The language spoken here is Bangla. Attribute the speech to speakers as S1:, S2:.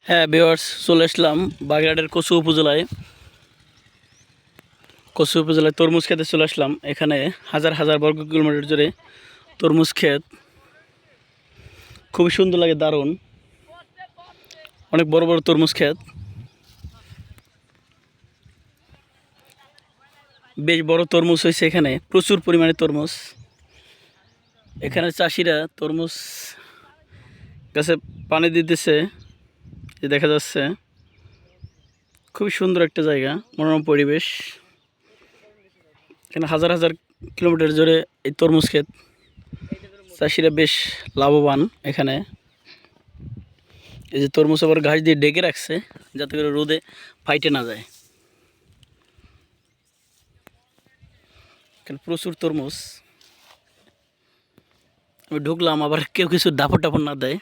S1: হ্যাঁ ভিউয়ার্স, চলে আসলাম বাগেরহাটের কচু উপজেলায় তরমুজ খেতে চলে আসলাম। এখানে হাজার হাজার বর্গ কিলোমিটার জুড়ে তরমুজ ক্ষেত, খুবই সুন্দর লাগে, দারুণ, অনেক বড় বড় তরমুজ ক্ষেত, বেশ বড় তরমুজ হয়েছে। এখানে প্রচুর পরিমাণে তরমুজ। এখানে চাষিরা তরমুজ গাছে পানি দিতেছে, যে দেখা যাচ্ছে। খুবই সুন্দর একটা জায়গা, মনোরম পরিবেশ। এখানে হাজার হাজার কিলোমিটার জুড়ে এই তরমুজ ক্ষেত, চাষিরা বেশ লাভবান। এখানে এই যে তরমুজ আবার ঘাস দিয়ে ডেকে রাখছে, যাতে করে রোদে ফাইটে না যায়। এখানে প্রচুর তরমুজ। আমি ঢুকলাম, আবার কেউ কিছু দাপট টাপড় না দেয়।